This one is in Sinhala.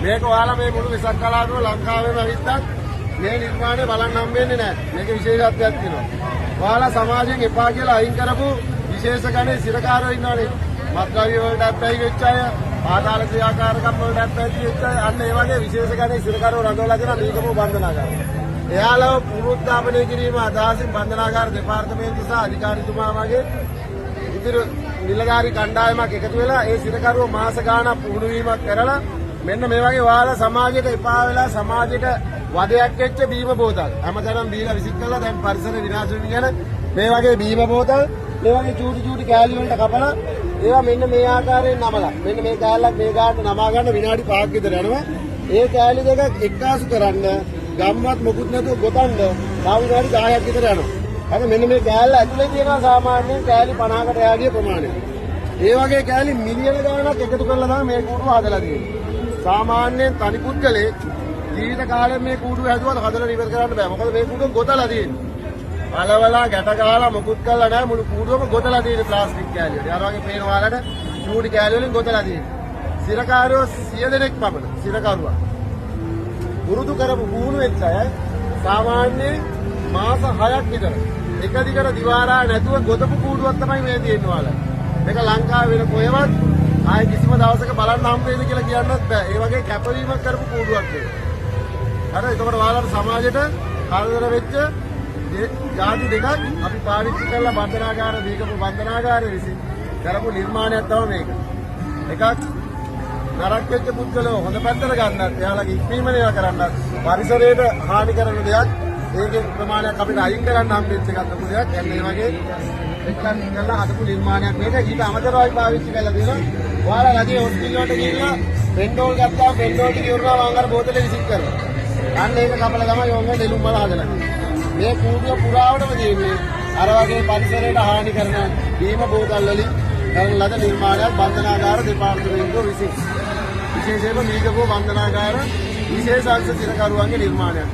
මේක ඔයාලා මේ මුළු විසක් කලාපෙම ලංකාවේම ඇවිත්තත් මේ නිර්මාණය බලන්න හම්බෙන්නේ නැහැ. මේක විශේෂත්වයක් තියෙනවා. ඔයාලා සමාජයෙන් එපා කියලා අයින් කරපු විශේෂ ගණේ සිරකාරයෝ ඉන්නවනේ. මත්ද්‍රව්‍ය වලට ඇප්පැයි වෙච්ච අය, ආදාල ක්‍රියාකාරකම් වලට ඇප්පැයි වෙච්ච අය, අන්න ඒ වගේ විශේෂ ගණේ සිරකාරයෝ රඳවලා දෙන මේකම බන්ධනාගාර. එයාලව පුනරුත්ථාපනය කිරීම අදහසින් බන්ධනාගාර දෙපාර්තමේන්තුව සහ අධිකාරීතුමා වගේ ඉදිරි නිලධාරී කණ්ඩායමක් එකතු වෙලා ඒ සිරකරුවෝ මාස ගාණක් පුහුණු වීමක් කරලා මෙන්න මේ වගේ ඔයාලා සමාජයට එපා වෙලා සමාජයට වදයක් වෙච්ච බීම බෝතල් හැමදාම බීලා විසික් කරලා දැන් පරිසර විනාශ වෙන කියන මේ වගේ බීම බෝතල් මේ වගේ චූටි කෑලි වලට කපලා ඒවා මෙන්න මේ ආකාරයෙන් නමලා මෙන්න මේ කෑල්ලක් මේ ගානට නමා ගන්න විනාඩි 5ක් විතර යනවා ඒ කෑලි දෙක එක්කාසු කරන්න ගම්වත් මොකුත් නැතුව ගොතන්න තව විනාඩි 10ක් විතර යනවා අද මෙන්න මේ කෑල්ල ඇතුලේ තියෙනවා සාමාන්‍යයෙන් කෑලි 50කට යාගිය ප්‍රමාණය ඒ වගේ කෑලි මිලියන ගණනක් එකතු කරලා තමයි මේ කූඩුව හදලා තියෙන්නේ සාමාන්‍යයෙන් තනි පුද්ගලෙක් ජීවිත කාලෙම මේ කූඩුව හැදුවත් හදලා ඉවර කරන්න බෑ. මොකද මේ කූඩුව ගොතලා තියෙන්නේ. අලවලා ගැට ගහලා මොකුත් කරලා නැහැ මුළු කූඩුවම ගොතලා තියෙන්නේ ප්ලාස්ටික් කෑලි වලින්. අර වගේ පේන ඔයාලට චූටි කෑලි වලින් ගොතලා තියෙන්නේ. සිරකාරයෝ 100 දෙනෙක් පමණ සිරකරුවා. පුරුදු කරපු පුහුණු වෙච්ච අය සාමාන්‍යයෙන් මාස 6ක් විතර එක දිගට දිවාරා නැතුව ගොතපු කූඩුවක් තමයි මේ තියෙන්නේ ඔයාලා. මේක ලංකාවේ වෙන කොහෙවත් ආයේ කිසිම දවසක බලන්න හම්බ වෙයිද කියලා කියන්නත් බෑ. ඒ වගේ කැපවීමක් කරපු කූඩුවක් ඒක. හරි ඒකවල ඔයාලට සමාජයට කරදර වෙච්ච ජාති දෙකක් අපි පාවිච්චි කරලා බන්ධනාගාර දීකපු බන්ධනාගාරය විසින් කරපු නිර්මාණයක් තමයි මේක. එකක් නරක වෙච්ච පුද්ගලෝ හොඳ පැත්තට ගන්නත් එයාලගේ ඉක්මීමන ඒවා කරන්නත් පරිසරයට හානි කරන දෙයක් ඒකේ ප්‍රමාණයක් අපිට අයින් කරන්න හම්බෙච්ච එකක් අපු දෙයක්. ඒ වගේ එක්කන් කරලා හදපු නිර්මාණයක් මේක. ඊට අමතරව අපි පාවිච්චි කරලා දෙනවා. ඔයාලා රජයේ හොස්පිටල් වලට ගිහිල්ලා පෙන්ඩෝල් ගත්තා පෙන්ඩෝල් ටික ඉවරනවා වංගර බෝතලේ විසික් කරනවා. අන්න ඒක කපලා තමයි යෝංගෙ නෙළුම් වල හදලා. මේ කූඩුව පුරාවටම තියෙන්නේ අර වගේ පරිසරයට හානි කරන බීම බෝතල් වලින් කරන ලද නිර්මාණයක් බන්ධනාගාර දෙපාර්තමේන්තුව විසින්. විශේෂයෙන්ම මීගපුව බන්ධනාගාර විශේෂ අංශ සිරකරුවන්ගේ නිර්මාණයක්.